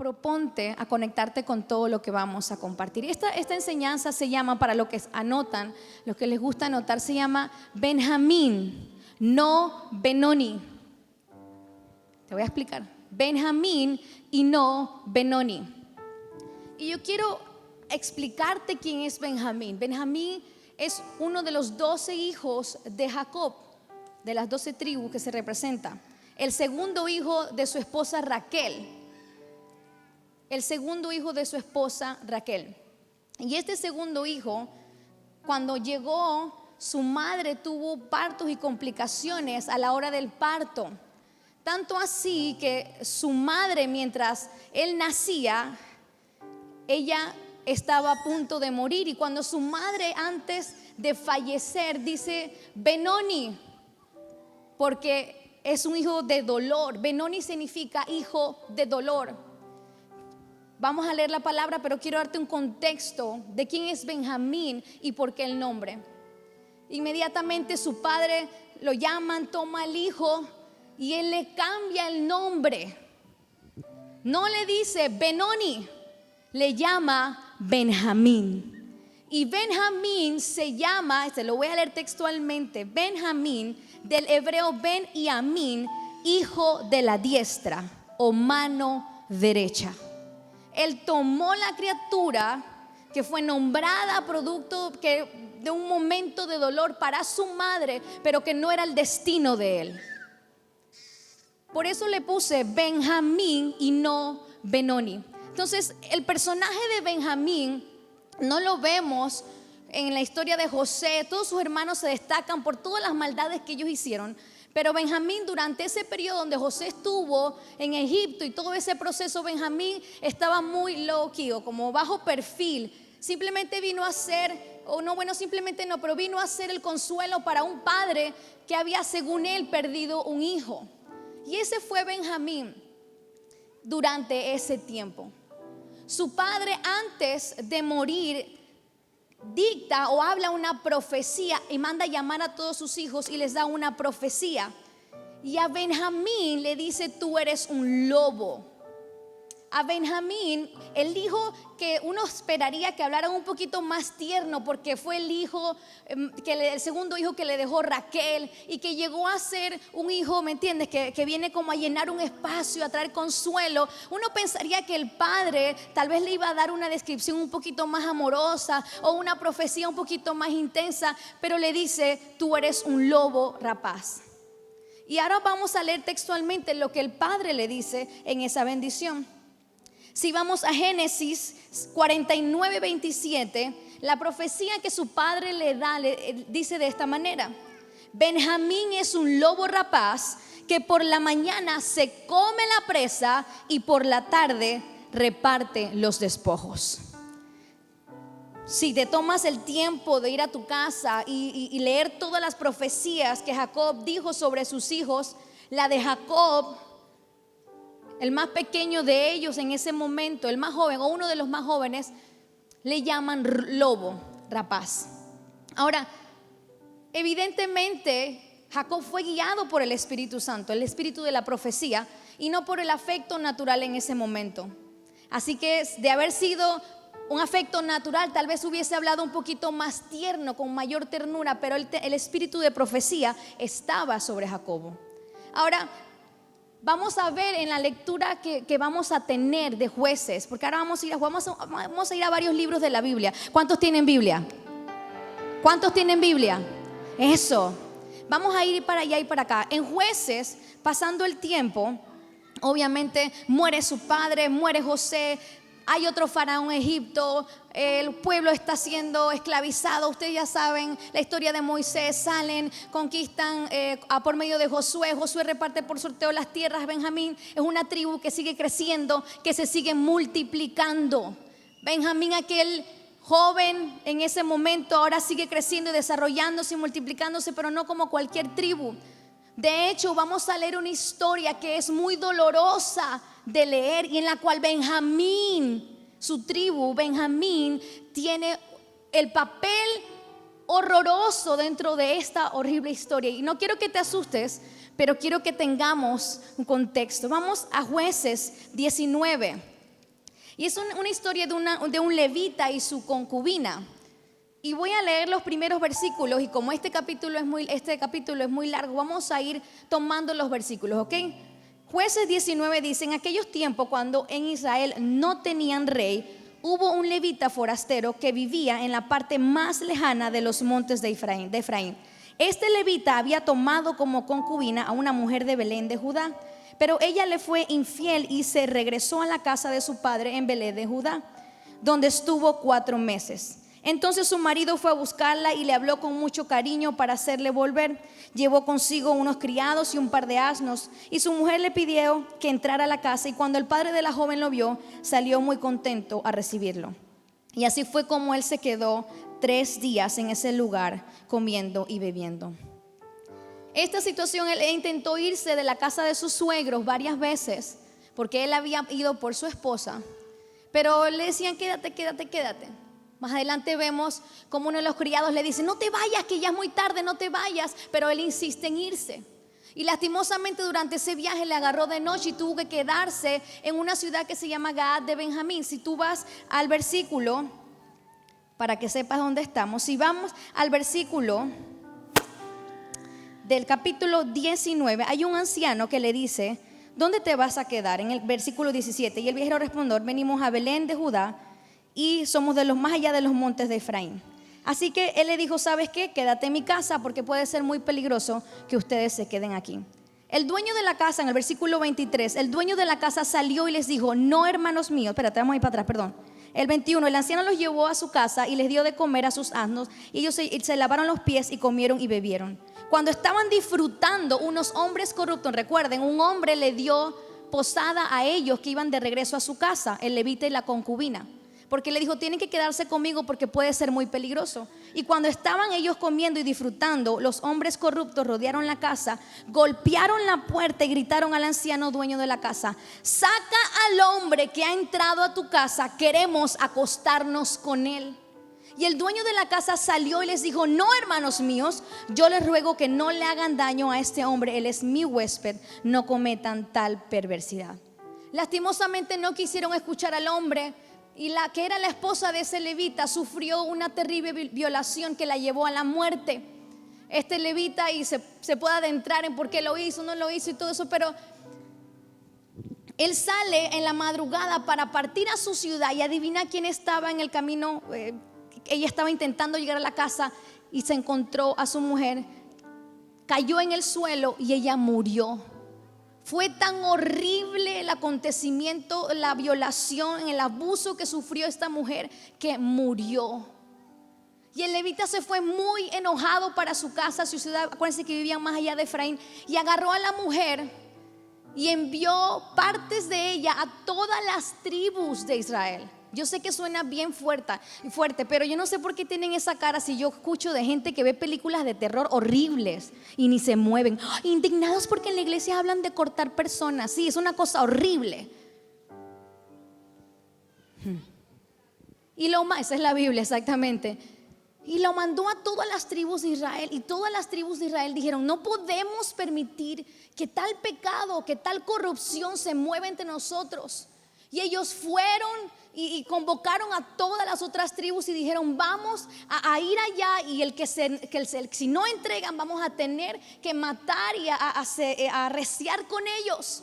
proponte a conectarte con todo lo que vamos a compartir. Esta enseñanza se llama, para los que anotan, los que les gusta anotar, se llama Benjamín, no Benoni. Te voy a explicar. Benjamín y no Benoni. Y yo quiero explicarte quién es Benjamín. Benjamín es uno de los 12 hijos de Jacob, de las 12 tribus que se representa. El segundo hijo de su esposa Raquel. El segundo hijo de su esposa Raquel. Y este segundo hijo, cuando llegó, su madre tuvo partos y complicaciones a la hora del parto. Tanto así que su madre, mientras él nacía, ella estaba a punto de morir. Y cuando su madre, antes de fallecer, dice Benoni, porque es un hijo de dolor. Benoni significa hijo de dolor. Vamos a leer la palabra, pero quiero darte un contexto de quién es Benjamín y por qué el nombre. Inmediatamente su padre lo llaman, toma al hijo y él le cambia el nombre. No le dice Benoni, le llama Benjamín. Y Benjamín se llama, se lo voy a leer textualmente, Benjamín, del hebreo Ben y Amín, hijo de la diestra o mano derecha. Él tomó la criatura que fue nombrada producto de un momento de dolor para su madre, pero que no era el destino de él. Por eso le puse Benjamín y no Benoni. Entonces, el personaje de Benjamín no lo vemos en la historia de José. Todos sus hermanos se destacan por todas las maldades que ellos hicieron. Pero Benjamín, durante ese periodo donde José estuvo en Egipto y todo ese proceso, Benjamín estaba muy low key, o como bajo perfil. Simplemente vino a ser, pero vino a ser el consuelo para un padre que había, según él, perdido un hijo. Y ese fue Benjamín durante ese tiempo. Su padre, antes de morir, dicta o habla una profecía y manda a llamar a todos sus hijos y les da una profecía. Y a Benjamín le dice: tú eres un lobo. A Benjamín, el hijo que uno esperaría que hablara un poquito más tierno, porque fue el hijo, el segundo hijo que le dejó Raquel, y que llegó a ser un hijo, ¿me entiendes? Que viene como a llenar un espacio, a traer consuelo. Uno pensaría que el padre tal vez le iba a dar una descripción un poquito más amorosa o una profecía un poquito más intensa, pero le dice: tú eres un lobo rapaz. Y ahora vamos a leer textualmente lo que el padre le dice en esa bendición. Si vamos a Génesis 49:27, la profecía que su padre le da dice de esta manera: Benjamín es un lobo rapaz que por la mañana se come la presa y por la tarde reparte los despojos. Si te tomas el tiempo de ir a tu casa y leer todas las profecías que Jacob dijo sobre sus hijos, la de Jacob, el más pequeño de ellos en ese momento, el más joven o uno de los más jóvenes, le llaman lobo rapaz. Ahora, evidentemente Jacob fue guiado por el Espíritu Santo, el espíritu de la profecía, y no por el afecto natural en ese momento. Así que de haber sido un afecto natural, tal vez hubiese hablado un poquito más tierno, con mayor ternura, pero el espíritu de profecía estaba sobre Jacobo. Ahora, vamos a ver en la lectura que vamos a tener de Jueces, porque ahora vamos a ir a varios libros de la Biblia. ¿Cuántos tienen Biblia? ¿Cuántos tienen Biblia? Eso. Vamos a ir para allá y para acá. En Jueces, pasando el tiempo, obviamente muere su padre, muere José. Hay otro faraón en Egipto, el pueblo está siendo esclavizado. Ustedes ya saben la historia de Moisés. Salen, conquistan por medio de Josué. Josué reparte por sorteo las tierras. Benjamín es una tribu que sigue creciendo, que se sigue multiplicando. Benjamín, aquel joven en ese momento, ahora sigue creciendo y desarrollándose y multiplicándose, pero no como cualquier tribu. De hecho, vamos a leer una historia que es muy dolorosa de leer, y en la cual Benjamín, su tribu, Benjamín, tiene el papel horroroso dentro de esta horrible historia. Y no quiero que te asustes, pero quiero que tengamos un contexto. Vamos a Jueces 19. Y es una historia de un levita y su concubina. Y voy a leer los primeros versículos, y como este capítulo es muy largo, vamos a ir tomando los versículos, ¿ok? Jueces 19 dice: en aquellos tiempos, cuando en Israel no tenían rey, hubo un levita forastero que vivía en la parte más lejana de los montes de Efraín. Este levita había tomado como concubina a una mujer de Belén de Judá, pero ella le fue infiel y se regresó a la casa de su padre en Belén de Judá, donde estuvo 4 meses. Entonces su marido fue a buscarla y le habló con mucho cariño para hacerle volver. Llevó consigo unos criados y un par de asnos, y su mujer le pidió que entrara a la casa, y cuando el padre de la joven lo vio, salió muy contento a recibirlo. Y así fue como él se quedó 3 días en ese lugar, comiendo y bebiendo. Esta situación, él intentó irse de la casa de sus suegros varias veces, porque él había ido por su esposa, pero le decían: quédate. Más adelante vemos como uno de los criados le dice: no te vayas, que ya es muy tarde, no te vayas. Pero él insiste en irse. Y lastimosamente durante ese viaje le agarró de noche y tuvo que quedarse en una ciudad que se llama Gad de Benjamín. Si tú vas al versículo, para que sepas dónde estamos, si vamos al versículo del capítulo 19, hay un anciano que le dice: ¿dónde te vas a quedar? En el versículo 17. Y el viajero respondió: venimos a Belén de Judá, y somos de los más allá de los montes de Efraín. Así que él le dijo: ¿sabes qué? Quédate en mi casa, porque puede ser muy peligroso que ustedes se queden aquí. El dueño de la casa, en el versículo 23, el dueño de la casa salió y les dijo: no, hermanos míos, espérate, vamos a ir para atrás, perdón. El 21, el anciano los llevó a su casa y les dio de comer a sus asnos, y ellos se lavaron los pies y comieron y bebieron. Cuando estaban disfrutando, unos hombres corruptos, recuerden, un hombre le dio posada a ellos que iban de regreso a su casa, el levita y la concubina, porque le dijo: tienen que quedarse conmigo porque puede ser muy peligroso. Y cuando estaban ellos comiendo y disfrutando, los hombres corruptos rodearon la casa, golpearon la puerta y gritaron al anciano dueño de la casa: saca al hombre que ha entrado a tu casa, queremos acostarnos con él. Y el dueño de la casa salió y les dijo: no, hermanos míos, yo les ruego que no le hagan daño a este hombre, él es mi huésped, no cometan tal perversidad. Lastimosamente no quisieron escuchar al hombre, y la que era la esposa de ese levita sufrió una terrible violación que la llevó a la muerte. Este levita, y se puede adentrar en por qué lo hizo, no lo hizo y todo eso, pero él sale en la madrugada para partir a su ciudad, y adivina quién estaba en el camino. Ella estaba intentando llegar a la casa y se encontró a su mujer, cayó en el suelo y ella murió. Fue tan horrible el acontecimiento, la violación, el abuso que sufrió esta mujer, que murió. Y el levita se fue muy enojado para su casa, su ciudad. Acuérdense que vivían más allá de Efraín, y agarró a la mujer y envió partes de ella a todas las tribus de Israel. Yo sé que suena bien fuerte, pero yo no sé por qué tienen esa cara si yo escucho de gente que ve películas de terror horribles y ni se mueven, indignados porque en la iglesia hablan de cortar personas. Sí, es una cosa horrible. Y esa es la Biblia exactamente. Y lo mandó a todas las tribus de Israel, y todas las tribus de Israel dijeron: no podemos permitir que tal pecado, que tal corrupción se mueva entre nosotros. Y ellos fueron y convocaron a todas las otras tribus y dijeron: vamos a ir allá, y si no entregan, vamos a tener que matar y a arreciar con ellos.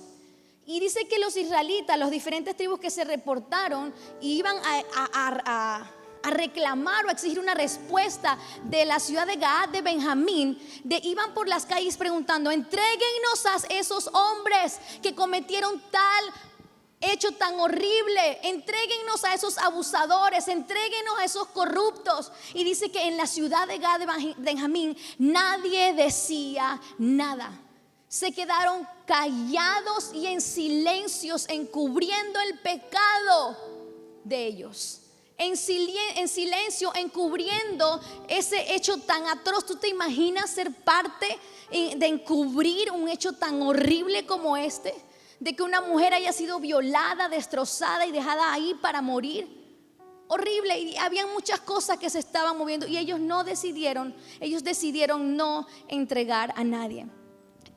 Y dice que los israelitas, los diferentes tribus que se reportaron, iban a reclamar o a exigir una respuesta de la ciudad de Gad de Benjamín. Iban por las calles preguntando: entréguennos a esos hombres que cometieron tal hecho tan horrible, entréguennos a esos abusadores, entréguenos a esos corruptos. Y dice que en la ciudad de Gad de Benjamín nadie decía nada. Se quedaron callados y en silencios, encubriendo el pecado de ellos. En silencio, encubriendo ese hecho tan atroz. ¿Tú te imaginas ser parte de encubrir un hecho tan horrible como este? De que una mujer haya sido violada, destrozada y dejada ahí para morir. Horrible. Y había muchas cosas que se estaban moviendo, y ellos decidieron no entregar a nadie.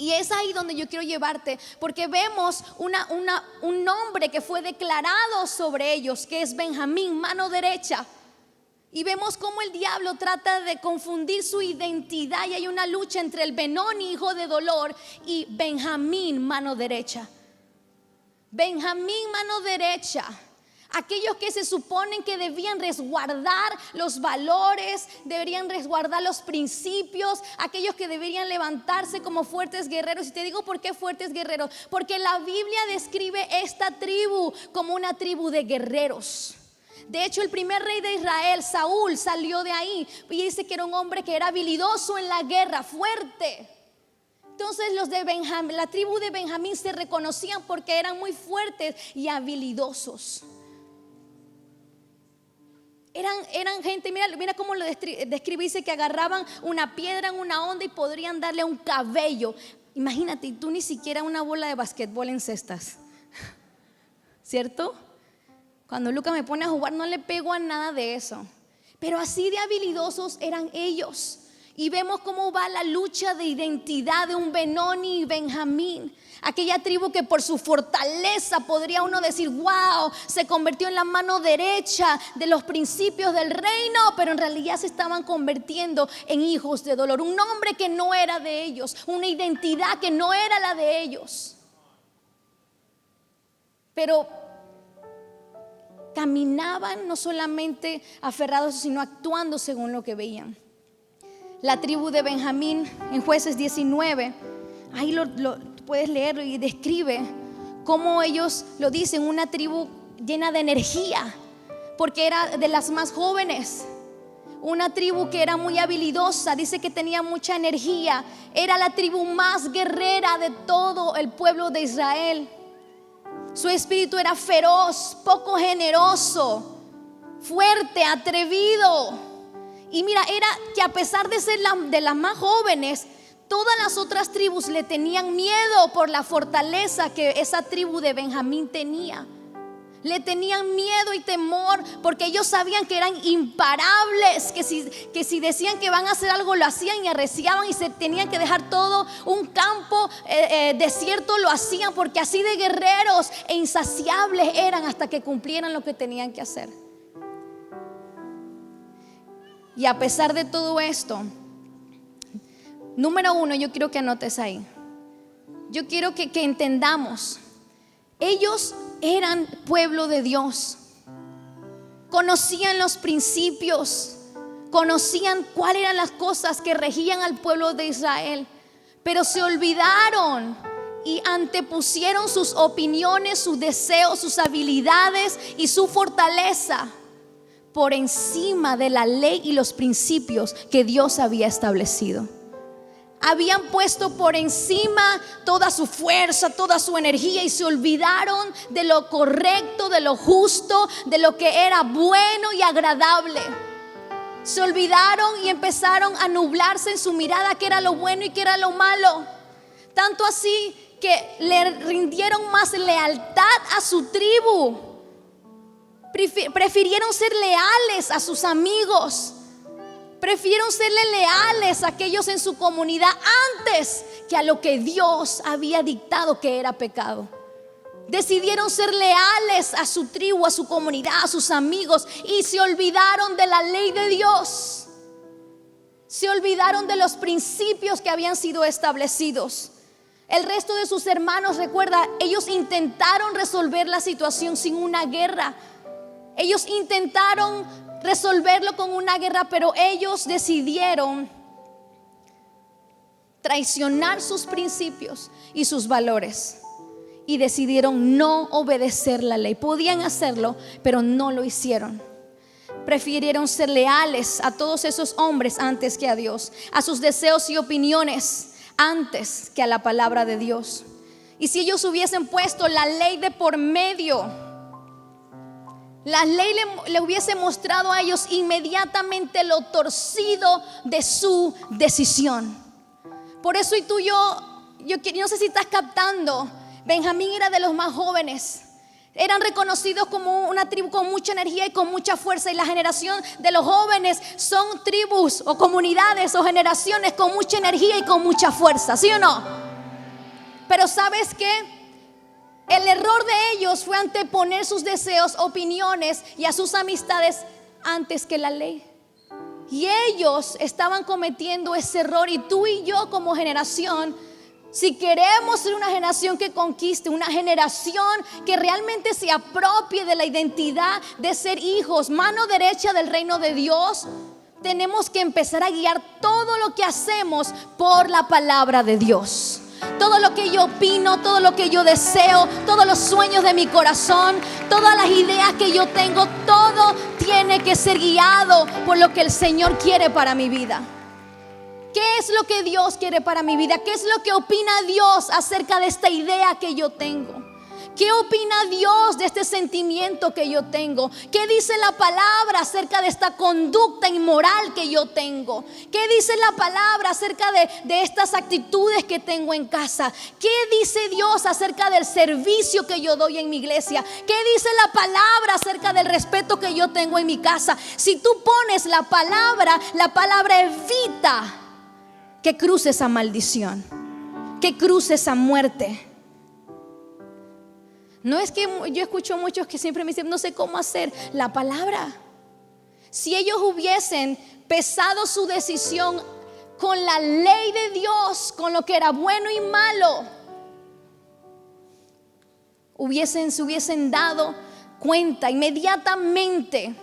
Y es ahí donde yo quiero llevarte, porque vemos un nombre que fue declarado sobre ellos, que es Benjamín, mano derecha. Y vemos cómo el diablo trata de confundir su identidad, y hay una lucha entre el Benoni, hijo de dolor, y Benjamín, mano derecha. Benjamín, mano derecha. Aquellos que se suponen que debían resguardar los valores, deberían resguardar los principios, aquellos que deberían levantarse como fuertes guerreros. Y te digo por qué fuertes guerreros, porque la Biblia describe esta tribu como una tribu de guerreros. De hecho, el primer rey de Israel, Saúl, salió de ahí y dice que era un hombre que era habilidoso en la guerra, fuerte. Entonces los de Benjamín, la tribu de Benjamín, se reconocían porque eran muy fuertes y habilidosos. Eran gente, mira cómo lo describe, dice que agarraban una piedra en una onda y podrían darle un cabello. Imagínate, tú ni siquiera una bola de basquetbol en cestas, ¿cierto? Cuando Lucas me pone a jugar no le pego a nada de eso. Pero así de habilidosos eran ellos. Y vemos cómo va la lucha de identidad de un Benoni y Benjamín. Aquella tribu que por su fortaleza podría uno decir, wow, se convirtió en la mano derecha de los principios del reino, pero en realidad se estaban convirtiendo en hijos de dolor. Un nombre que no era de ellos, una identidad que no era la de ellos. Pero caminaban no solamente aferrados, sino actuando según lo que veían. La tribu de Benjamín en Jueces 19, ahí lo puedes leerlo, y describe cómo ellos lo dicen, una tribu llena de energía, porque era de las más jóvenes. Una tribu que era muy habilidosa, dice que tenía mucha energía. Era la tribu más guerrera de todo el pueblo de Israel. Su espíritu era feroz, poco generoso, fuerte, atrevido. Y mira, era que a pesar de ser de las más jóvenes, todas las otras tribus le tenían miedo por la fortaleza que esa tribu de Benjamín tenía. Le tenían miedo y temor porque ellos sabían que eran imparables, que si decían que van a hacer algo lo hacían y arreciaban, y se tenían que dejar todo un campo desierto, lo hacían, porque así de guerreros e insaciables eran hasta que cumplieran lo que tenían que hacer. Y a pesar de todo esto, número uno, yo quiero que anotes ahí. Yo quiero que entendamos. Ellos eran pueblo de Dios. Conocían los principios, conocían cuáles eran las cosas que regían al pueblo de Israel, pero se olvidaron y antepusieron sus opiniones, sus deseos, sus habilidades y su fortaleza por encima de la ley y los principios que Dios había establecido. Habían puesto por encima toda su fuerza, toda su energía, y se olvidaron de lo correcto, de lo justo, de lo que era bueno y agradable. Se olvidaron y empezaron a nublarse en su mirada qué era lo bueno y qué era lo malo. Tanto así que le rindieron más lealtad a su tribu. Prefirieron ser leales a sus amigos. Prefirieron serle leales a aquellos en su comunidad antes que a lo que Dios había dictado que era pecado. Decidieron ser leales a su tribu, a su comunidad, a sus amigos, y se olvidaron de la ley de Dios. Se olvidaron de los principios que habían sido establecidos. El resto de sus hermanos, recuerda, ellos intentaron resolver la situación sin una guerra. Ellos intentaron resolverlo con una guerra, pero ellos decidieron traicionar sus principios y sus valores, y decidieron no obedecer la ley. Podían hacerlo, pero no lo hicieron. Prefirieron ser leales a todos esos hombres antes que a Dios, a sus deseos y opiniones antes que a la palabra de Dios. Y si ellos hubiesen puesto la ley de por medio, la ley le hubiese mostrado a ellos inmediatamente lo torcido de su decisión. Por eso, y tú y yo no sé si estás captando, Benjamín era de los más jóvenes. Eran reconocidos como una tribu con mucha energía y con mucha fuerza. Y la generación de los jóvenes son tribus o comunidades o generaciones con mucha energía y con mucha fuerza, ¿sí o no? Pero ¿sabes qué? El error de ellos fue anteponer sus deseos, opiniones y a sus amistades antes que la ley. Y ellos estaban cometiendo ese error. Y tú y yo como generación, si queremos ser una generación que conquiste, una generación que realmente se apropie de la identidad de ser hijos, mano derecha del reino de Dios, tenemos que empezar a guiar todo lo que hacemos por la palabra de Dios. Todo lo que yo opino, todo lo que yo deseo, todos los sueños de mi corazón, todas las ideas que yo tengo, todo tiene que ser guiado por lo que el Señor quiere para mi vida. ¿Qué es lo que Dios quiere para mi vida? ¿Qué es lo que opina Dios acerca de esta idea que yo tengo? ¿Qué opina Dios de este sentimiento que yo tengo? ¿Qué dice la palabra acerca de esta conducta inmoral que yo tengo? ¿Qué dice la palabra acerca de estas actitudes que tengo en casa? ¿Qué dice Dios acerca del servicio que yo doy en mi iglesia? ¿Qué dice la palabra acerca del respeto que yo tengo en mi casa? Si tú pones la palabra evita que cruce esa maldición, que cruce esa muerte. No es que yo escucho muchos que siempre me dicen, no sé cómo hacer. La palabra. Si ellos hubiesen pesado su decisión con la ley de Dios, con lo que era bueno y malo, se hubiesen dado cuenta inmediatamente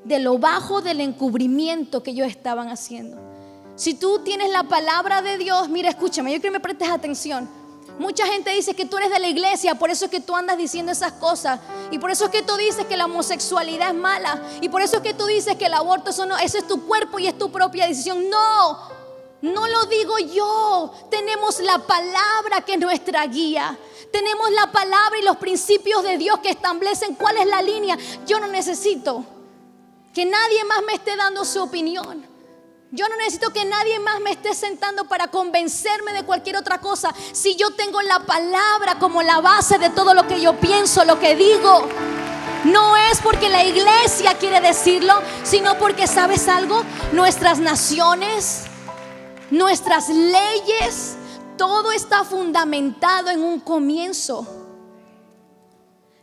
de lo bajo del encubrimiento que ellos estaban haciendo. Si tú tienes la palabra de Dios, mira, escúchame, yo quiero que me prestes atención. Mucha gente dice que tú eres de la iglesia, por eso es que tú andas diciendo esas cosas. Y por eso es que tú dices que la homosexualidad es mala. Y por eso es que tú dices que el aborto, ese es tu cuerpo y es tu propia decisión. No lo digo yo. Tenemos la palabra que es nuestra guía. Tenemos la palabra y los principios de Dios que establecen cuál es la línea. Yo no necesito que nadie más me esté dando su opinión. Yo no necesito que nadie más me esté sentando para convencerme de cualquier otra cosa. Si yo tengo la palabra como la base de todo lo que yo pienso, lo que digo, no es porque la iglesia quiere decirlo, sino porque, ¿sabes algo? Nuestras naciones, nuestras leyes, todo está fundamentado en un comienzo.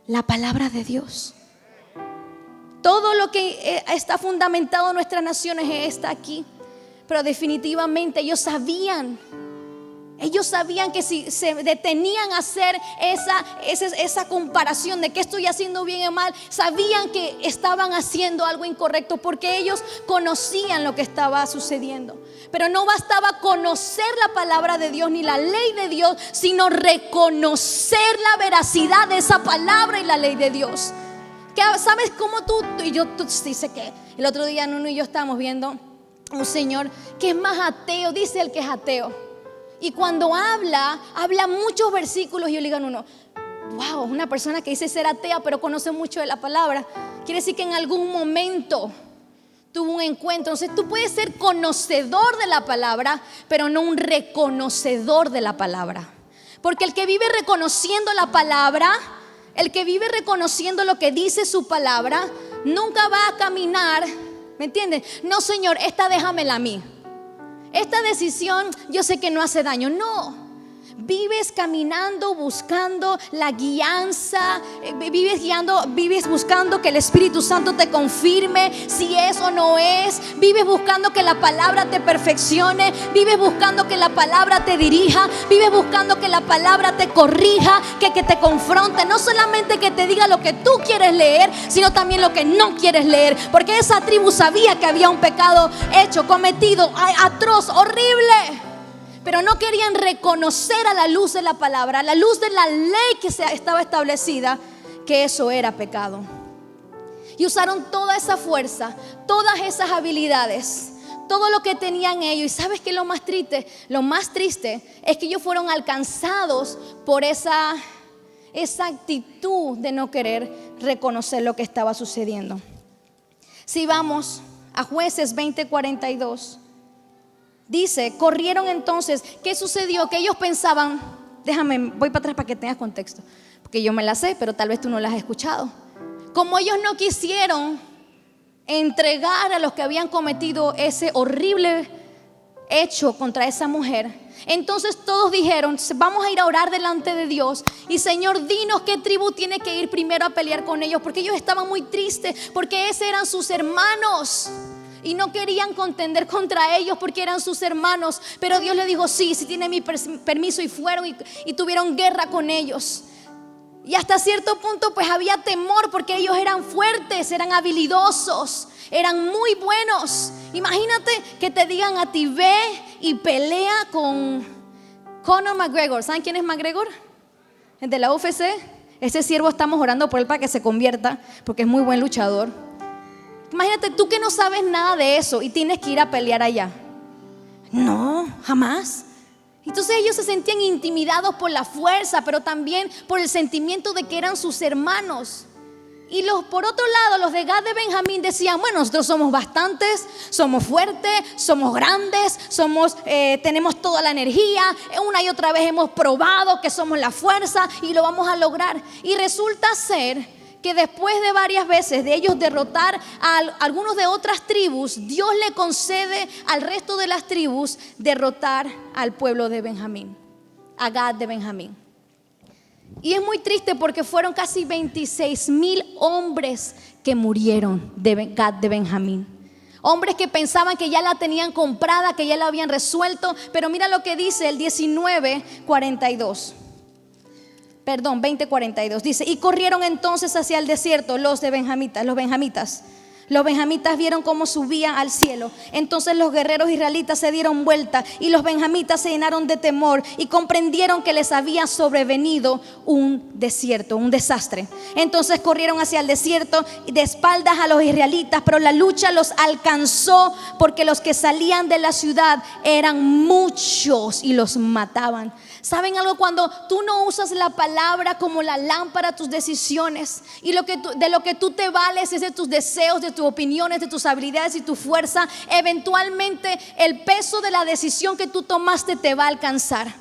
La palabra de Dios. Todo lo que está fundamentado en nuestras naciones está aquí. Pero definitivamente ellos sabían que si se detenían a hacer esa comparación de qué estoy haciendo bien o mal, sabían que estaban haciendo algo incorrecto, porque ellos conocían lo que estaba sucediendo. Pero no bastaba conocer la palabra de Dios ni la ley de Dios, sino reconocer la veracidad de esa palabra y la ley de Dios. Que sabes cómo tú dice que el otro día Nuno y yo estábamos viendo un señor que es más ateo, dice el que es ateo, y cuando habla muchos versículos, y yo le digo a Nuno, wow, una persona que dice ser atea pero conoce mucho de la palabra, quiere decir que en algún momento tuvo un encuentro. Entonces tú puedes ser conocedor de la palabra, pero no un reconocedor de la palabra, porque el que vive reconociendo la palabra, el que vive reconociendo lo que dice su palabra, nunca va a caminar, ¿me entiendes? No, Señor, esta déjamela a mí. Esta decisión yo sé que no hace daño. No. Vives caminando, buscando la guianza, vives buscando que el Espíritu Santo te confirme si es o no es. Vives buscando que la palabra te perfeccione. Vives buscando que la palabra te dirija. Vives buscando que la palabra te corrija, que te confronte. No solamente que te diga lo que tú quieres leer, sino también lo que no quieres leer. Porque esa tribu sabía que había un pecado hecho, cometido, atroz, horrible. Pero no querían reconocer a la luz de la palabra, a la luz de la ley que estaba establecida, que eso era pecado. Y usaron toda esa fuerza, todas esas habilidades, todo lo que tenían ellos. Y ¿sabes qué es lo más triste? Lo más triste es que ellos fueron alcanzados por esa actitud de no querer reconocer lo que estaba sucediendo. Si vamos a Jueces 20:42. Dice, corrieron entonces. ¿Qué sucedió? Que ellos pensaban, voy para atrás para que tengas contexto, porque yo me la sé, pero tal vez tú no la has escuchado. Como ellos no quisieron entregar a los que habían cometido ese horrible hecho contra esa mujer, entonces todos dijeron: vamos a ir a orar delante de Dios, y Señor, dinos qué tribu tiene que ir primero a pelear con ellos, porque ellos estaban muy tristes, porque esos eran sus hermanos y no querían contender contra ellos porque eran sus hermanos. Pero Dios le dijo: sí, tiene mi permiso, y fueron y tuvieron guerra con ellos. Y hasta cierto punto pues había temor, porque ellos eran fuertes, eran habilidosos, eran muy buenos. Imagínate que te digan a ti: ve y pelea con Conor McGregor. ¿Saben quién es McGregor? El de la UFC. Ese siervo estamos orando por él para que se convierta, porque es muy buen luchador. Imagínate tú que no sabes nada de eso y tienes que ir a pelear allá. No, jamás. Entonces ellos se sentían intimidados por la fuerza, pero también por el sentimiento de que eran sus hermanos. Y por otro lado, los de Gad de Benjamín decían: bueno, nosotros somos bastantes, somos fuertes, somos grandes, tenemos toda la energía, una y otra vez hemos probado que somos la fuerza y lo vamos a lograr. Y resulta ser que después de varias veces de ellos derrotar a algunos de otras tribus, Dios le concede al resto de las tribus derrotar al pueblo de Benjamín, a Gad de Benjamín. Y es muy triste porque fueron casi 26,000 hombres que murieron de Gad de Benjamín. Hombres que pensaban que ya la tenían comprada, que ya la habían resuelto. Pero mira lo que dice el 19:42. Perdón, 20:42. Dice: y corrieron entonces hacia el desierto los benjamitas. Los benjamitas vieron cómo subía al cielo. Entonces los guerreros israelitas se dieron vuelta, y los benjamitas se llenaron de temor y comprendieron que les había sobrevenido un desierto, un desastre. Entonces corrieron hacia el desierto de espaldas a los israelitas, pero la lucha los alcanzó, porque los que salían de la ciudad eran muchos y los mataban. ¿Saben algo? Cuando tú no usas la palabra como la lámpara a tus decisiones, y de lo que tú te vales es de tus deseos, de tus opiniones, de tus habilidades y tu fuerza, eventualmente el peso de la decisión que tú tomaste te va a alcanzar.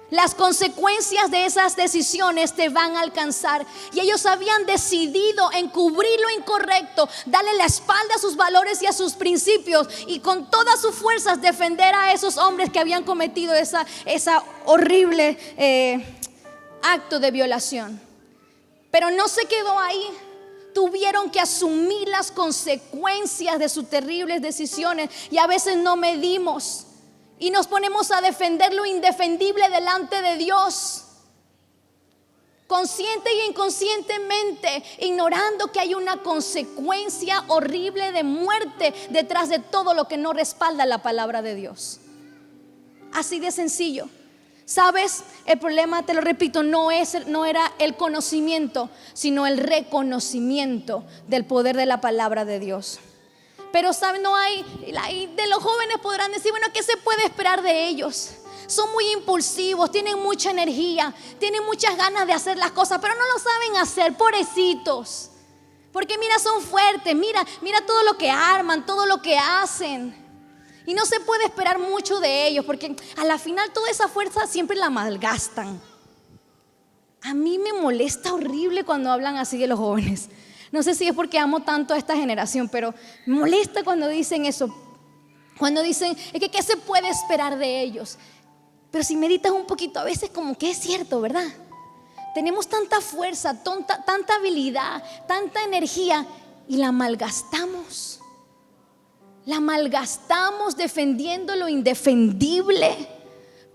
Las consecuencias de esas decisiones te van a alcanzar. Y ellos habían decidido encubrir lo incorrecto, darle la espalda a sus valores y a sus principios, y con todas sus fuerzas defender a esos hombres que habían cometido esa horrible acto de violación. Pero no se quedó ahí. Tuvieron que asumir las consecuencias de sus terribles decisiones. Y a veces no medimos y nos ponemos a defender lo indefendible delante de Dios, consciente y inconscientemente, ignorando que hay una consecuencia horrible de muerte detrás de todo lo que no respalda la palabra de Dios. Así de sencillo. ¿Sabes? El problema, te lo repito, no era el conocimiento, sino el reconocimiento del poder de la palabra de Dios. Pero ¿saben? De los jóvenes podrán decir: bueno, ¿qué se puede esperar de ellos? Son muy impulsivos, tienen mucha energía, tienen muchas ganas de hacer las cosas, pero no lo saben hacer, pobrecitos. Porque mira, son fuertes, mira todo lo que arman, todo lo que hacen. Y no se puede esperar mucho de ellos, porque a la final toda esa fuerza siempre la malgastan. A mí me molesta horrible cuando hablan así de los jóvenes. No sé si es porque amo tanto a esta generación, pero me molesta cuando dicen eso. Cuando dicen: es que ¿qué se puede esperar de ellos? Pero si meditas un poquito, a veces como que es cierto, ¿verdad? Tenemos tanta fuerza, tanta habilidad, tanta energía, y la malgastamos. La malgastamos defendiendo lo indefendible,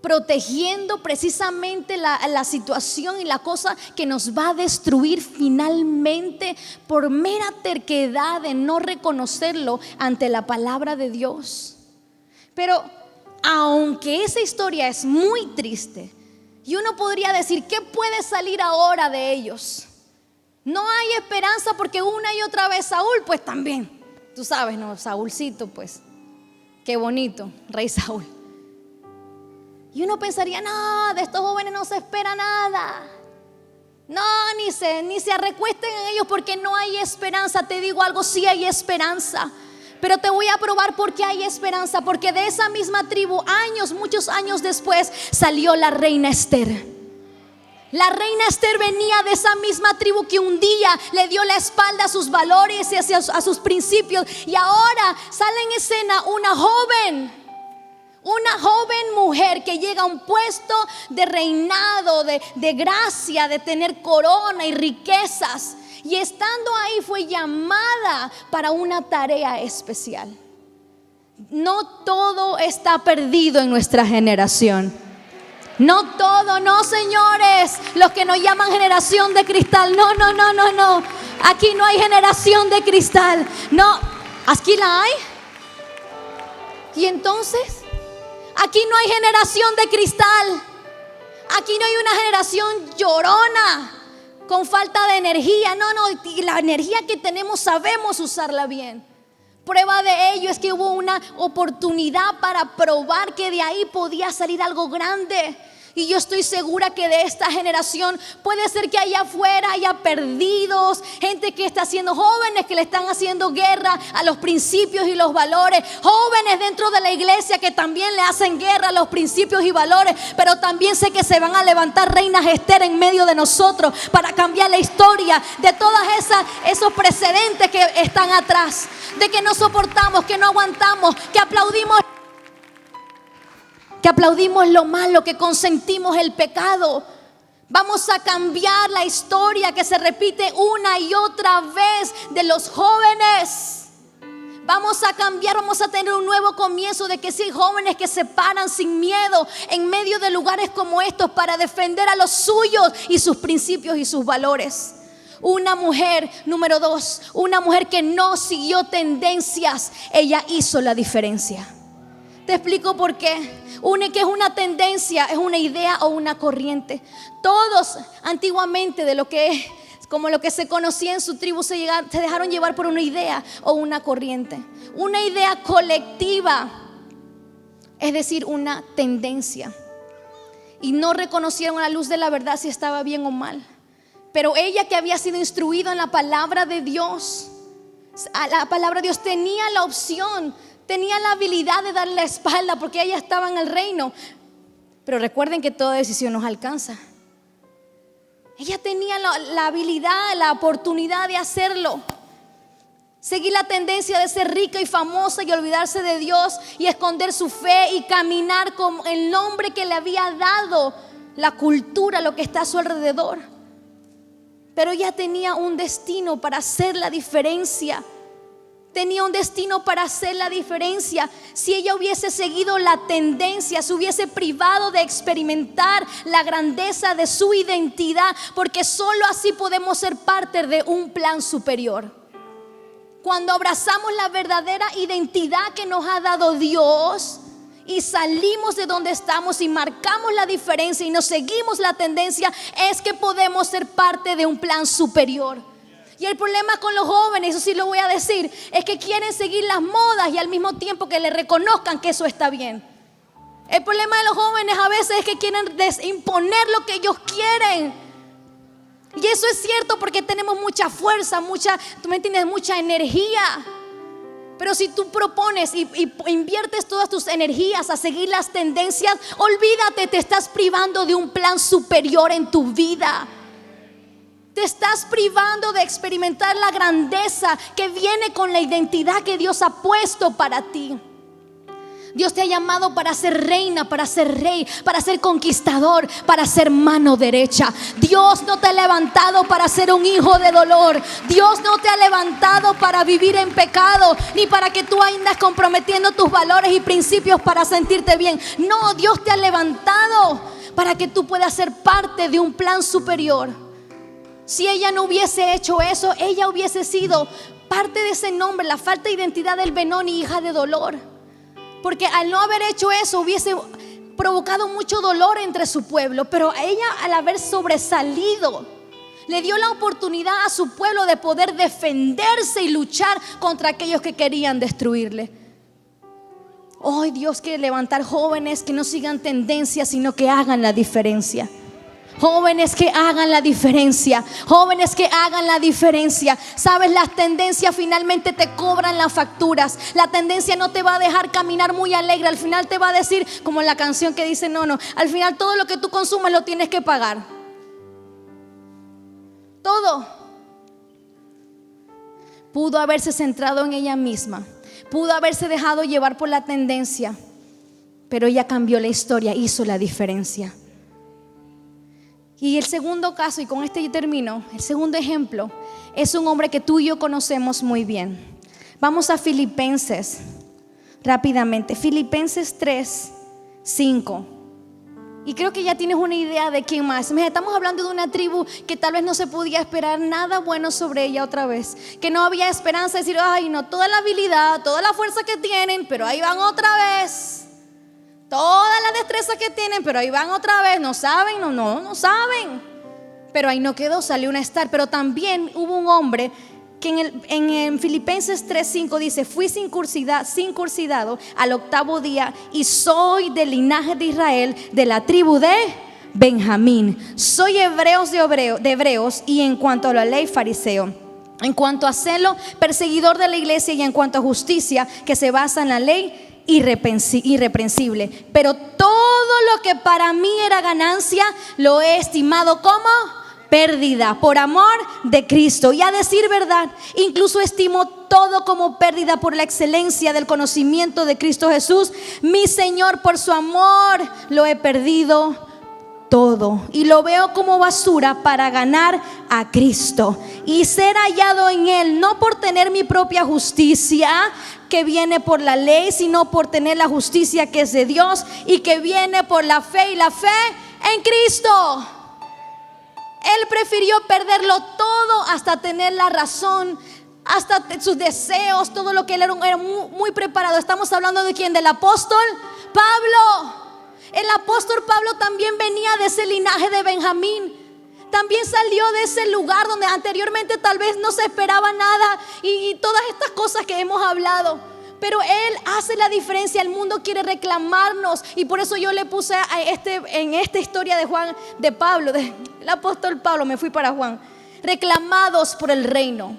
protegiendo precisamente la situación y la cosa que nos va a destruir finalmente, por mera terquedad de no reconocerlo ante la palabra de Dios. Pero aunque esa historia es muy triste, y uno podría decir: ¿qué puede salir ahora de ellos? No hay esperanza, porque una y otra vez Saúl, pues también, tú sabes, ¿no? Saúlcito, pues, qué bonito, rey Saúl. Y uno pensaría: no, de estos jóvenes no se espera nada. No, ni se recuesten en ellos, porque no hay esperanza. Te digo algo: sí hay esperanza. Pero te voy a probar por qué hay esperanza. Porque de esa misma tribu, muchos años después, salió la reina Esther. La reina Esther venía de esa misma tribu que un día le dio la espalda a sus valores y a sus principios. Y ahora sale en escena una Una joven mujer que llega a un puesto de reinado, de gracia, de tener corona y riquezas. Y estando ahí fue llamada para una tarea especial. No todo está perdido en nuestra generación. No todo, no, señores, los que nos llaman generación de cristal. No. Aquí no hay generación de cristal. No, aquí la hay. Y entonces, aquí no hay generación de cristal. Aquí no hay una generación llorona, con falta de energía. No, y la energía que tenemos sabemos usarla bien. Prueba de ello es que hubo una oportunidad para probar que de ahí podía salir algo grande. Y yo estoy segura que de esta generación puede ser que allá afuera haya perdidos, gente que está haciendo, jóvenes que le están haciendo guerra a los principios y los valores, jóvenes dentro de la iglesia que también le hacen guerra a los principios y valores. Pero también sé que se van a levantar reinas Esther en medio de nosotros para cambiar la historia de todas esos precedentes que están atrás, de que no soportamos, que no aguantamos, que aplaudimos lo malo, que consentimos el pecado. Vamos a cambiar la historia que se repite una y otra vez de los jóvenes. Vamos a cambiar, vamos a tener un nuevo comienzo de que sí, jóvenes que se paran sin miedo en medio de lugares como estos para defender a los suyos y sus principios y sus valores. Una mujer, número 2, una mujer que no siguió tendencias, ella hizo la diferencia. Te explico por qué. ¿Qué es una tendencia? Es una idea o una corriente. Todos antiguamente como lo que se conocía en su tribu se dejaron llevar por una idea o una corriente. Una idea colectiva, es decir, una tendencia. Y no reconocieron a la luz de la verdad si estaba bien o mal. Pero ella, que había sido instruida en la palabra de Dios, a la palabra de Dios, tenía la opción, tenía la habilidad de darle la espalda porque ella estaba en el reino. Pero recuerden que toda decisión nos alcanza. Ella tenía la habilidad, la oportunidad de hacerlo. Seguir la tendencia de ser rica y famosa y olvidarse de Dios y esconder su fe y caminar con el nombre que le había dado la cultura, lo que está a su alrededor. Pero ella tenía un destino para hacer la diferencia. Tenía un destino para hacer la diferencia. Si ella hubiese seguido la tendencia, se hubiese privado de experimentar la grandeza de su identidad, porque solo así podemos ser parte de un plan superior. Cuando abrazamos la verdadera identidad que nos ha dado Dios y salimos de donde estamos y marcamos la diferencia y nos seguimos la tendencia, es que podemos ser parte de un plan superior. Y el problema con los jóvenes, eso sí lo voy a decir, es que quieren seguir las modas y al mismo tiempo que le reconozcan que eso está bien. El problema de los jóvenes a veces es que quieren imponer lo que ellos quieren. Y eso es cierto porque tenemos mucha fuerza, tú me entiendes, mucha energía. Pero si tú propones y inviertes todas tus energías a seguir las tendencias, olvídate, te estás privando de un plan superior en tu vida. Te estás privando de experimentar la grandeza que viene con la identidad que Dios ha puesto para ti. Dios te ha llamado para ser reina, para ser rey, para ser conquistador, para ser mano derecha. Dios no te ha levantado para ser un hijo de dolor. Dios no te ha levantado para vivir en pecado, ni para que tú andas comprometiendo tus valores y principios para sentirte bien. No, Dios te ha levantado para que tú puedas ser parte de un plan superior. Si ella no hubiese hecho eso, ella hubiese sido parte de ese nombre, la falta de identidad del Benoni, hija de dolor. Porque al no haber hecho eso hubiese provocado mucho dolor entre su pueblo. Pero ella, al haber sobresalido, le dio la oportunidad a su pueblo de poder defenderse y luchar contra aquellos que querían destruirle. Hoy Dios quiere levantar jóvenes que no sigan tendencias, sino que hagan la diferencia. Jóvenes que hagan la diferencia. Jóvenes que hagan la diferencia. Sabes, las tendencias finalmente te cobran las facturas. La tendencia no te va a dejar caminar muy alegre. Al final te va a decir, como en la canción que dice, no, al final todo lo que tú consumes lo tienes que pagar. Todo. Pudo haberse centrado en ella misma. Pudo haberse dejado llevar por la tendencia. pero ella cambió la historia, hizo la diferencia. Y el segundo caso, y con este yo termino, el segundo ejemplo es un hombre que tú y yo conocemos muy bien. Vamos a Filipenses rápidamente, Filipenses 3:5. Y creo que ya tienes una idea de quién más. Estamos hablando de una tribu que tal vez no se podía esperar nada bueno sobre ella otra vez, que no había esperanza de decir, ay no, toda la habilidad, toda la fuerza que tienen, pero ahí van otra vez. Toda la destreza que tienen, pero ahí van otra vez. No saben, no saben. Pero ahí no quedó, salió una star. Pero también hubo un hombre que en Filipenses 3:5 dice, fui circuncidado al 8º día y soy del linaje de Israel, de la tribu de Benjamín. Soy de hebreos y en cuanto a la ley, fariseo. En cuanto a celo, perseguidor de la iglesia, y en cuanto a justicia, que se basa en la ley, irreprensible. Pero todo lo que para mí era ganancia, lo he estimado como pérdida por amor de Cristo. Y a decir verdad, incluso estimo todo como pérdida por la excelencia del conocimiento de Cristo Jesús, mi Señor. Por su amor lo he perdido todo y lo veo como basura para ganar a Cristo y ser hallado en Él, no por tener mi propia justicia que viene por la ley, sino por tener la justicia que es de Dios y que viene por la fe, y la fe en Cristo. Él prefirió perderlo todo hasta tener la razón, hasta sus deseos, todo lo que él era muy preparado. Estamos hablando de ¿quién? Del apóstol Pablo. El apóstol Pablo también venía de ese linaje de Benjamín. También salió de ese lugar donde anteriormente tal vez no se esperaba nada y todas estas cosas que hemos hablado. Pero Él hace la diferencia. El mundo quiere reclamarnos, y por eso yo le puse en esta historia de Juan, de Pablo, del apóstol Pablo, me fui para Juan. Reclamados por el reino.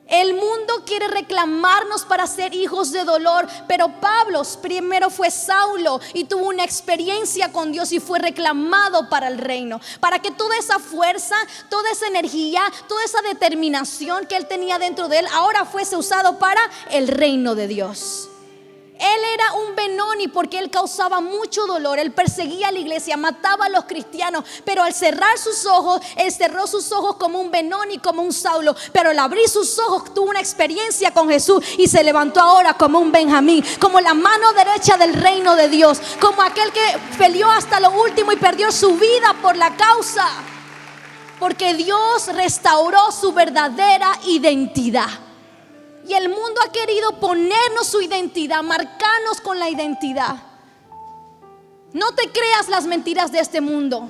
El mundo quiere reclamarnos para ser hijos de dolor, pero Pablo primero fue Saulo y tuvo una experiencia con Dios y fue reclamado para el reino, para que toda esa fuerza, toda esa energía, toda esa determinación que él tenía dentro de él ahora fuese usado para el reino de Dios. Él era un Benoni porque él causaba mucho dolor. Él perseguía a la iglesia, mataba a los cristianos, pero al cerrar sus ojos, él cerró sus ojos como un Benoni, como un Saulo. Pero al abrir sus ojos tuvo una experiencia con Jesús y se levantó ahora como un Benjamín, como la mano derecha del reino de Dios, como aquel que peleó hasta lo último y perdió su vida por la causa, porque Dios restauró su verdadera identidad. Y el mundo ha querido ponernos su identidad, marcarnos con la identidad. No te creas las mentiras de este mundo.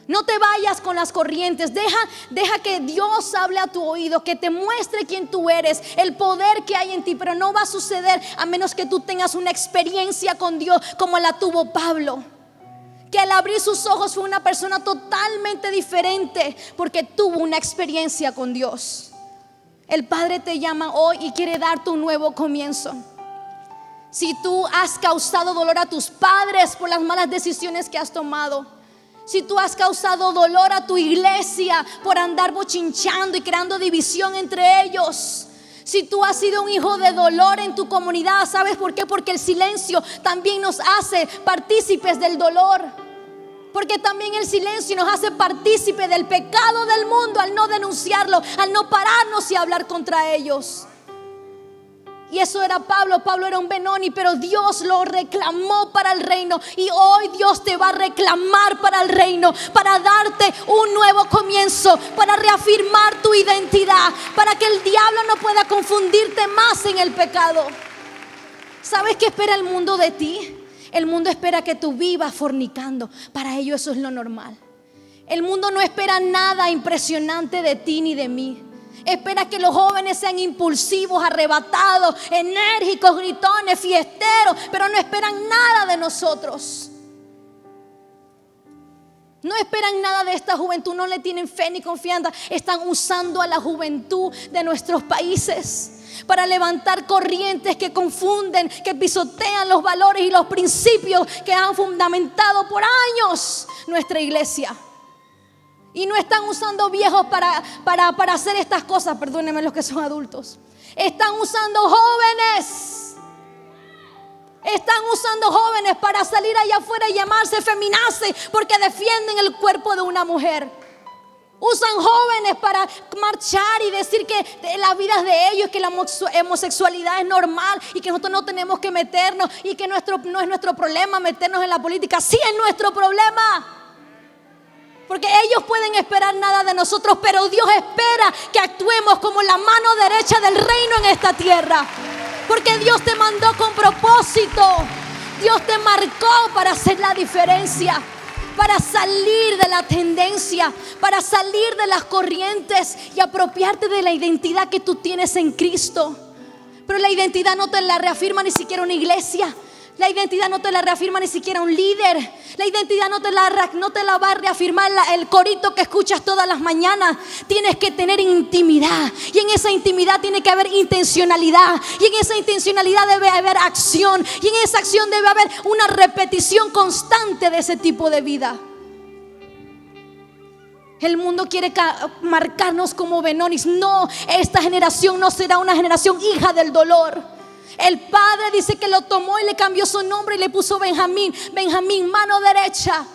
No te vayas con las corrientes. Deja que Dios hable a tu oído, que te muestre quién tú eres, el poder que hay en ti. Pero no va a suceder a menos que tú tengas una experiencia con Dios como la tuvo Pablo, que al abrir sus ojos fue una persona totalmente diferente porque tuvo una experiencia con Dios. El Padre te llama hoy y quiere darte un nuevo comienzo. Si tú has causado dolor a tus padres por las malas decisiones que has tomado, si tú has causado dolor a tu iglesia por andar bochinchando y creando división entre ellos, si tú has sido un hijo de dolor en tu comunidad, ¿sabes por qué? Porque el silencio también nos hace partícipes del dolor. Porque también el silencio nos hace partícipe del pecado del mundo al no denunciarlo, al no pararnos y hablar contra ellos. Y eso era Pablo. Pablo era un Benoni, pero Dios lo reclamó para el reino. Y hoy Dios te va a reclamar para el reino, para darte un nuevo comienzo, para reafirmar tu identidad, para que el diablo no pueda confundirte más en el pecado. ¿Sabes qué espera el mundo de ti? El mundo espera que tú vivas fornicando. Para ellos eso es lo normal. El mundo no espera nada impresionante de ti ni de mí. Espera que los jóvenes sean impulsivos, arrebatados, enérgicos, gritones, fiesteros, pero no esperan nada de nosotros. No esperan nada de esta juventud, no le tienen fe ni confianza. Están usando a la juventud de nuestros países para levantar corrientes que confunden, que pisotean los valores y los principios que han fundamentado por años nuestra iglesia. Y no están usando viejos para hacer estas cosas. Perdónenme los que son adultos. Están usando jóvenes Están usando jóvenes para salir allá afuera y llamarse feminazi porque defienden el cuerpo de una mujer. Usan jóvenes para marchar y decir que la vida es de ellos, que la homosexualidad es normal y que nosotros no tenemos que meternos y que no es nuestro problema meternos en la política. Sí es nuestro problema. Porque ellos pueden esperar nada de nosotros, pero Dios espera que actuemos como la mano derecha del reino en esta tierra. Porque Dios te mandó con propósito. Dios te marcó para hacer la diferencia, para salir de la tendencia, para salir de las corrientes y apropiarte de la identidad que tú tienes en Cristo. Pero la identidad no te la reafirma ni siquiera una iglesia. La identidad no te la reafirma ni siquiera un líder. La identidad no te la va a reafirmar el corito que escuchas todas las mañanas. Tienes que tener intimidad. Y en esa intimidad tiene que haber intencionalidad. Y en esa intencionalidad debe haber acción. Y en esa acción debe haber una repetición constante de ese tipo de vida. El mundo quiere marcarnos como Benonis. No, esta generación no será una generación hija del dolor. El padre dice que lo tomó y le cambió su nombre y le puso Benjamín. Benjamín, mano derecha.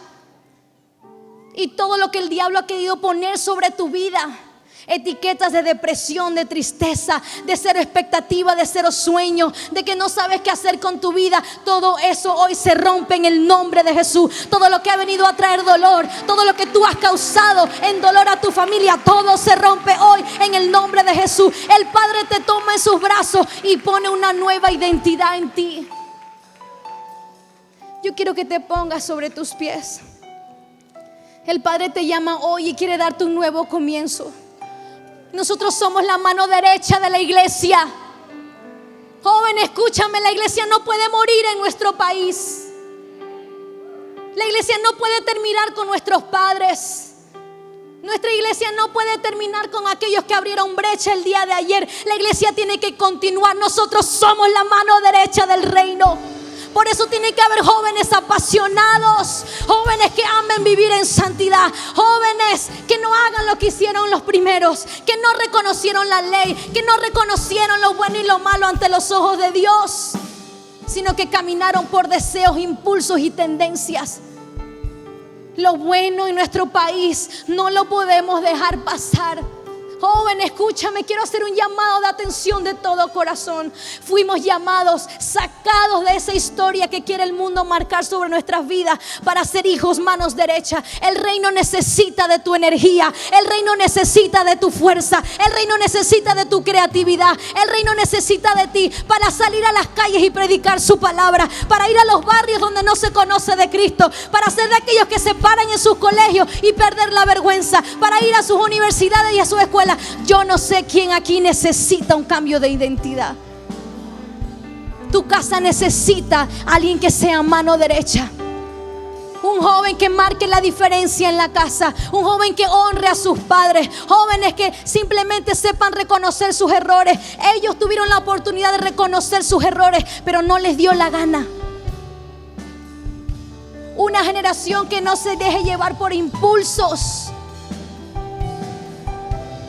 Y todo lo que el diablo ha querido poner sobre tu vida, etiquetas de depresión, de tristeza, de cero expectativa, de cero sueño, de que no sabes qué hacer con tu vida, todo eso hoy se rompe en el nombre de Jesús. Todo lo que ha venido a traer dolor, todo lo que tú has causado en dolor a tu familia, todo se rompe hoy en el nombre de Jesús. El Padre te toma en sus brazos y pone una nueva identidad en ti. Yo quiero que te pongas sobre tus pies. El Padre te llama hoy y quiere darte un nuevo comienzo. Nosotros somos la mano derecha de la iglesia. Joven, escúchame, la iglesia no puede morir en nuestro país. La iglesia no puede terminar con nuestros padres. Nuestra iglesia no puede terminar con aquellos que abrieron brecha el día de ayer. La iglesia tiene que continuar. Nosotros somos la mano derecha del reino. Por eso tiene que haber jóvenes apasionados, jóvenes que amen vivir en santidad, jóvenes que no hagan lo que hicieron los primeros, que no reconocieron la ley, que no reconocieron lo bueno y lo malo ante los ojos de Dios, sino que caminaron por deseos, impulsos y tendencias. Lo bueno en nuestro país no lo podemos dejar pasar. Joven, escúchame, quiero hacer un llamado de atención de todo corazón. Fuimos llamados, sacados de esa historia que quiere el mundo marcar sobre nuestras vidas para ser hijos manos derechas. El reino necesita de tu energía, el reino necesita de tu fuerza, el reino necesita de tu creatividad, el reino necesita de ti para salir a las calles y predicar su palabra, para ir a los barrios donde no se conoce de Cristo, para ser de aquellos que se paran en sus colegios y perder la vergüenza, para ir a sus universidades y a sus escuelas. Yo no sé quién aquí necesita un cambio de identidad. Tu casa necesita a alguien que sea mano derecha. Un joven que marque la diferencia en la casa. Un joven que honre a sus padres. Jóvenes que simplemente sepan reconocer sus errores. Ellos tuvieron la oportunidad de reconocer sus errores, pero no les dio la gana. Una generación que no se deje llevar por impulsos.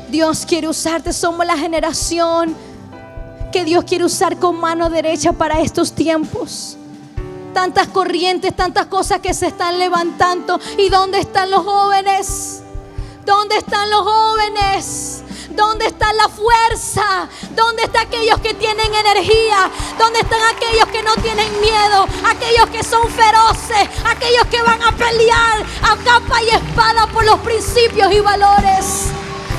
Dios quiere usarte. Somos la generación que Dios quiere usar con mano derecha para estos tiempos. Tantas corrientes, tantas cosas que se están levantando. ¿Y dónde están los jóvenes? ¿Dónde están los jóvenes? ¿Dónde está la fuerza? ¿Dónde están aquellos que tienen energía? ¿Dónde están aquellos que no tienen miedo? Aquellos que son feroces, aquellos que van a pelear a capa y espada por los principios y valores.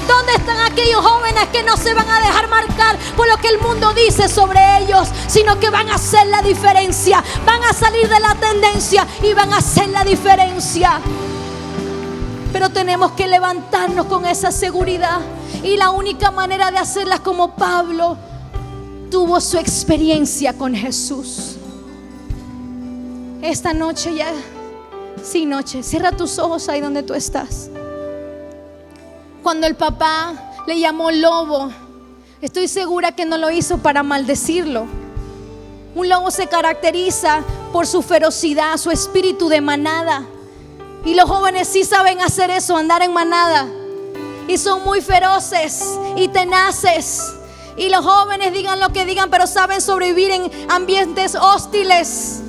¿Dónde están aquellos jóvenes que no se van a dejar marcar por lo que el mundo dice sobre ellos, sino que van a hacer la diferencia? Van a salir de la tendencia y van a hacer la diferencia. Pero tenemos que levantarnos con esa seguridad. Y la única manera de hacerla es como Pablo tuvo su experiencia con Jesús. Esta noche ya, sí, noche, cierra tus ojos ahí donde tú estás. Cuando el papá le llamó lobo, estoy segura que no lo hizo para maldecirlo. Un lobo se caracteriza por su ferocidad, su espíritu de manada. Y los jóvenes sí saben hacer eso, andar en manada. Y son muy feroces y tenaces. Y los jóvenes digan lo que digan, pero saben sobrevivir en ambientes hostiles.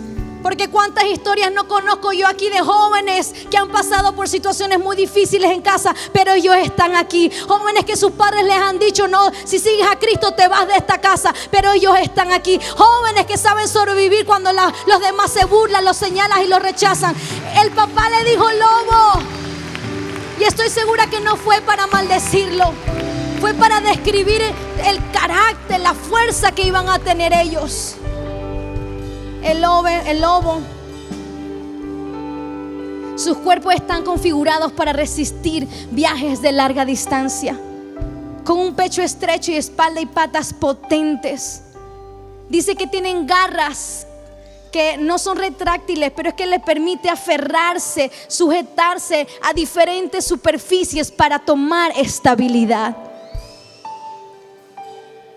Porque cuántas historias no conozco yo aquí de jóvenes que han pasado por situaciones muy difíciles en casa, pero ellos están aquí. Jóvenes que sus padres les han dicho: no, si sigues a Cristo te vas de esta casa, pero ellos están aquí. Jóvenes que saben sobrevivir cuando los demás se burlan, los señalan y los rechazan. El papá le dijo lobo, y estoy segura que no fue para maldecirlo, fue para describir el carácter, la fuerza que iban a tener ellos. El lobo, sus cuerpos están configurados para resistir viajes de larga distancia, con un pecho estrecho y espalda y patas potentes. Dice que tienen garras que no son retráctiles, pero es que les permite aferrarse, sujetarse a diferentes superficies para tomar estabilidad.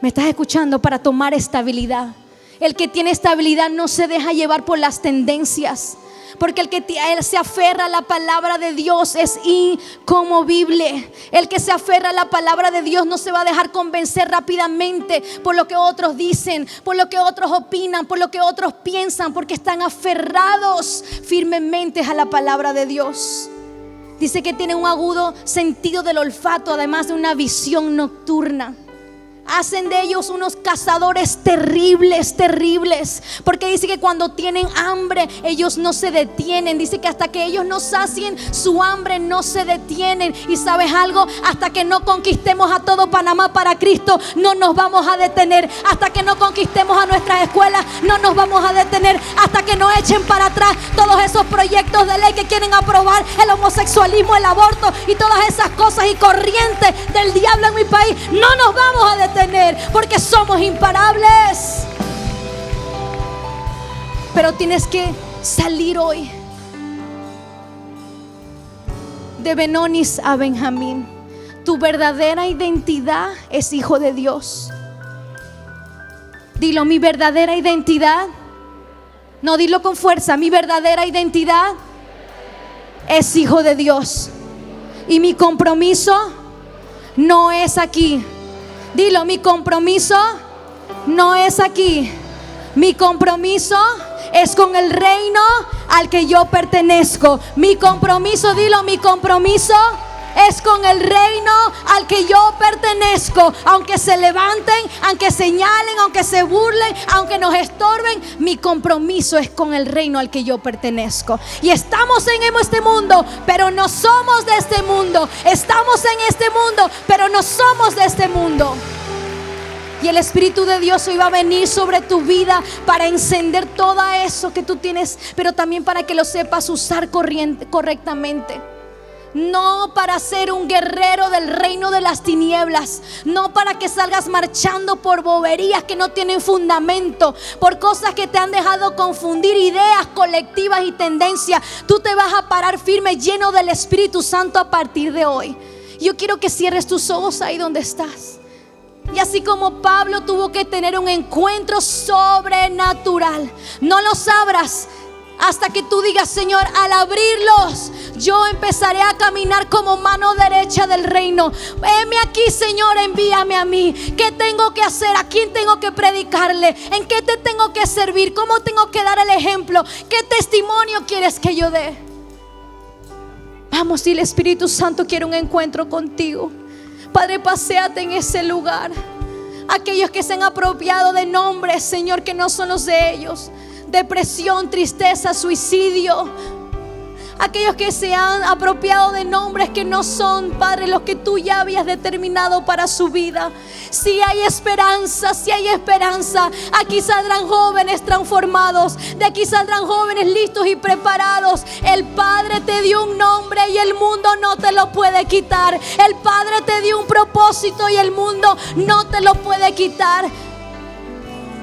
¿Me estás escuchando? Para tomar estabilidad. El que tiene estabilidad no se deja llevar por las tendencias, porque el que se aferra a la palabra de Dios es inconmovible. El que se aferra a la palabra de Dios no se va a dejar convencer rápidamente por lo que otros dicen, por lo que otros opinan, por lo que otros piensan, porque están aferrados firmemente a la palabra de Dios. Dice que tiene un agudo sentido del olfato, además de una visión nocturna. Hacen de ellos unos cazadores terribles, porque dice que cuando tienen hambre ellos no se detienen. Dice que hasta que ellos no sacien su hambre no se detienen. Y sabes algo, hasta que no conquistemos a todo Panamá para Cristo no nos vamos a detener. Hasta que no conquistemos a nuestras escuelas no nos vamos a detener. Hasta que no echen para atrás todos esos proyectos de ley que quieren aprobar el homosexualismo, el aborto y todas esas cosas y corrientes del diablo en mi país, no nos vamos a detener, porque somos imparables. Pero tienes que salir hoy de Benonis a Benjamín. Tu verdadera identidad es hijo de Dios. Dilo: mi verdadera identidad. No, dilo con fuerza: mi verdadera identidad es hijo de Dios. Y mi compromiso no es aquí. Dilo: mi compromiso no es aquí. Mi compromiso es con el reino al que yo pertenezco. Mi compromiso, dilo: mi compromiso es con el reino al que yo pertenezco. Aunque se levanten, aunque señalen, aunque se burlen, aunque nos estorben, mi compromiso es con el reino al que yo pertenezco. Y estamos en este mundo, pero no somos de este mundo. Estamos en este mundo, pero no somos de este mundo. Y el Espíritu de Dios hoy va a venir sobre tu vida para encender todo eso que tú tienes, pero también para que lo sepas usar correctamente. No para ser un guerrero del reino de las tinieblas, no para que salgas marchando por boberías que no tienen fundamento, por cosas que te han dejado confundir, ideas colectivas y tendencias. Tú te vas a parar firme, lleno del Espíritu Santo a partir de hoy. Yo quiero que cierres tus ojos ahí donde estás. Y así como Pablo tuvo que tener un encuentro sobrenatural, no los abras hasta que tú digas: Señor, al abrirlos yo empezaré a caminar como mano derecha del reino. Heme aquí, Señor, envíame a mí. ¿Qué tengo que hacer? ¿A quién tengo que predicarle? ¿En qué te tengo que servir? ¿Cómo tengo que dar el ejemplo? ¿Qué testimonio quieres que yo dé? Vamos, dile: Espíritu Santo, quiero un encuentro contigo. Padre, paséate en ese lugar. Aquellos que se han apropiado de nombres, Señor, que no son los de ellos. Depresión, tristeza, suicidio. Aquellos que se han apropiado de nombres que no son, Padre, los que tú ya habías determinado para su vida. Si hay esperanza, si hay esperanza. Aquí saldrán jóvenes transformados. De aquí saldrán jóvenes listos y preparados. El Padre te dio un nombre y el mundo no te lo puede quitar. El Padre te dio un propósito y el mundo no te lo puede quitar.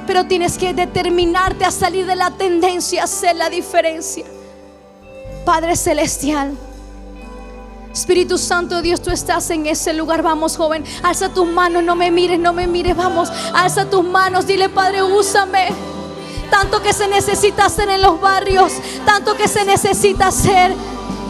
Pero tienes que determinarte a salir de la tendencia, a hacer la diferencia. Padre celestial, Espíritu Santo de Dios, tú estás en ese lugar. Vamos, joven, alza tus manos, no me mires, vamos, alza tus manos, dile: Padre, úsame. Tanto que se necesita hacer en los barrios, tanto que se necesita hacer.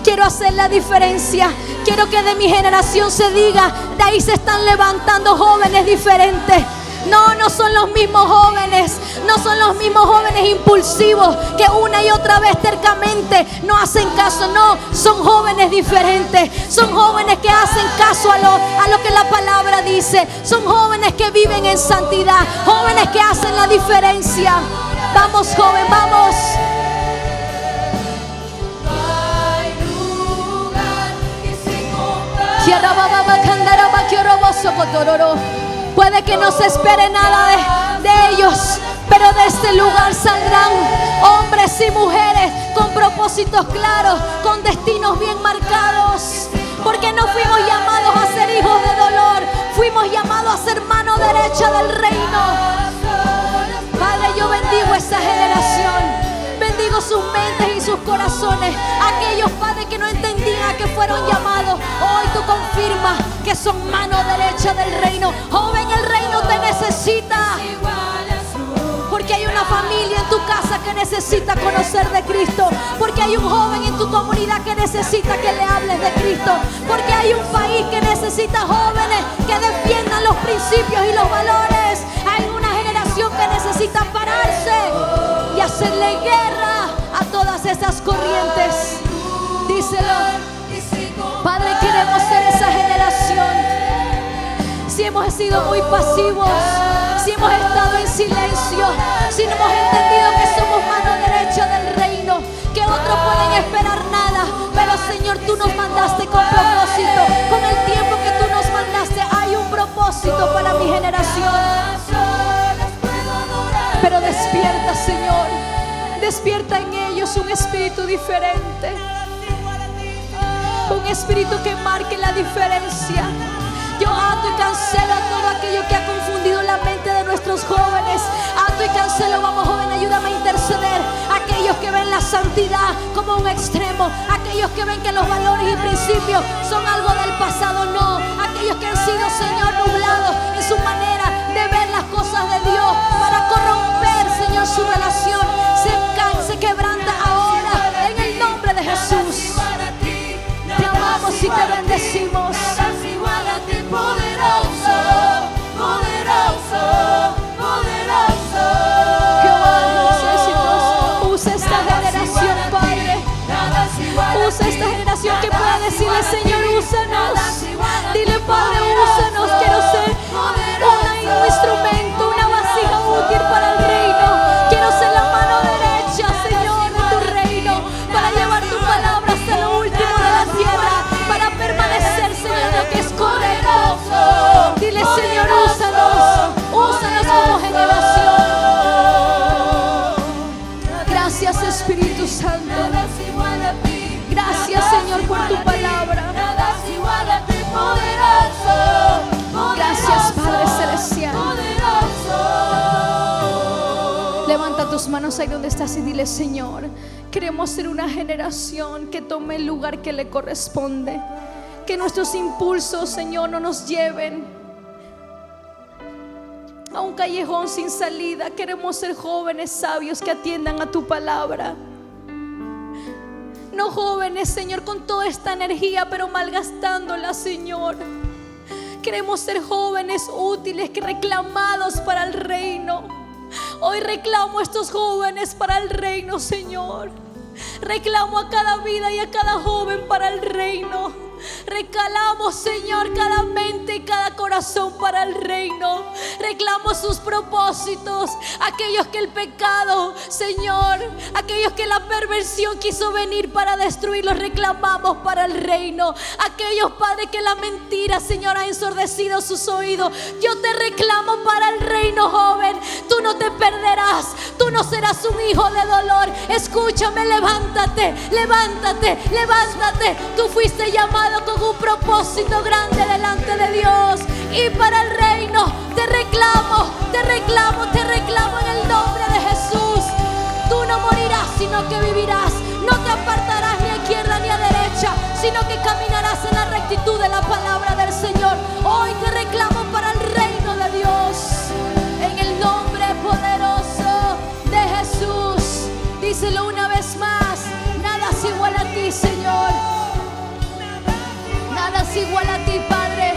Quiero hacer la diferencia. Quiero que de mi generación se diga: de ahí se están levantando jóvenes diferentes. No son los mismos jóvenes. No son los mismos jóvenes impulsivos que una y otra vez tercamente no hacen caso. No, son jóvenes diferentes. Son jóvenes que hacen caso a lo que la palabra dice. Son jóvenes que viven en santidad. Jóvenes que hacen la diferencia. Vamos, joven, vamos. Puede que no se espere nada de ellos, pero de este lugar saldrán hombres y mujeres con propósitos claros, con destinos bien marcados. Porque no fuimos llamados a ser hijos de dolor, fuimos llamados a ser mano derecha del reino. Padre, yo bendigo esta generación. Bendigo sus mentes y sus corazones. Aquellos padres que no entendían a que fueron llamados, hoy tú confirmas que son mano derecha del reino. Joven, el reino te necesita. Porque hay una familia en tu casa que necesita conocer de Cristo. Porque hay un joven en tu comunidad que necesita que le hables de Cristo. Porque hay un país que necesita jóvenes que defiendan los principios y los valores. Hay una generación que necesita pararse y hacerle guerra a todas esas corrientes. Díselo. Padre, queremos ser esa generación. Si hemos sido muy pasivos, si hemos estado en silencio, si no hemos entendido que somos mano derecha del reino, que otros pueden esperar nada, pero Señor, tú nos mandaste con propósito. Con el tiempo que tú nos mandaste hay un propósito para mi generación. Pero despierta, Señor, despierta en ellos un espíritu diferente, un espíritu que marque la diferencia. Yo ato y cancelo a todo aquello que ha confundido la mente de nuestros jóvenes. Ato y cancelo, vamos, joven, ayúdame a interceder. Aquellos que ven la santidad como un extremo, aquellos que ven que los valores y principios son algo del pasado, no. Aquellos que han sido, Señor, nublados en su manera de ver las cosas de Dios para corromper, Señor, su relación. Se quebranta ahora en el nombre de Jesús. Te amamos y te bendecimos. Poderoso, poderoso, poderoso. Jehová, usa esta generación, Padre. Usa esta generación que pueda decirle, Señor, úsanos. Dile, Padre, úsanos. Quiero ser un instrumento, una vasija útil para el reino. Quiero ser la mano derecha, Señor, de tu reino, para llevar tu palabra hasta lo último de la tierra, para permanecer, Señor, lo que es correcto. Dile, Señor, úsanos como generación. Gracias, Espíritu Santo. Gracias, Señor, por tu palabra. Gracias, Padre Celestial. Levanta tus manos ahí donde estás y dile, Señor, queremos ser una generación que tome el lugar que le corresponde. Que nuestros impulsos, Señor, no nos lleven a un callejón sin salida. Queremos ser jóvenes sabios que atiendan a tu palabra. No jóvenes, Señor, con toda esta energía, pero malgastándola, Señor. Queremos ser jóvenes útiles, que reclamados para el reino. Hoy reclamo a estos jóvenes para el reino, Señor. Reclamo a cada vida y a cada joven para el reino. Recalamos, Señor, cada mente y cada corazón para el reino. Reclamo sus propósitos. Aquellos que el pecado, Señor, aquellos que la perversión quiso venir para destruirlos, reclamamos para el reino. Aquellos, Padre, que la mentira, Señor, ha ensordecido sus oídos, yo te reclamo para el reino, joven. Tú no te perderás, tú no serás un hijo de dolor. Escúchame, levántate, levántate, levántate. Tú fuiste llamado con un propósito grande delante de Dios y para el reino. Te reclamo, te reclamo, te reclamo en el nombre de Jesús. Tú no morirás, sino que vivirás. No te apartarás ni a izquierda ni a derecha, sino que caminarás en la rectitud de la palabra del Señor. Hoy te reclamo para el reino de Dios, en el nombre poderoso de Jesús. Díselo una vez más: nada es igual a ti, Señor. Nada es igual a ti, Padre.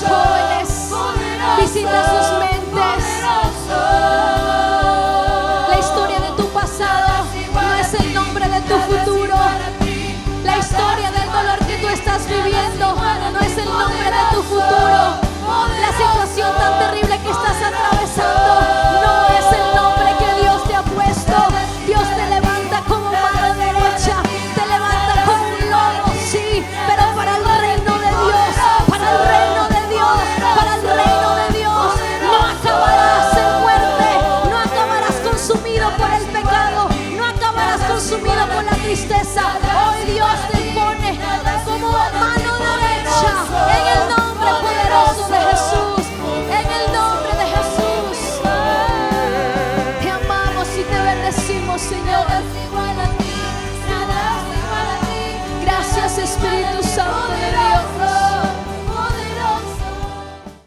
jóvenes. Visita sus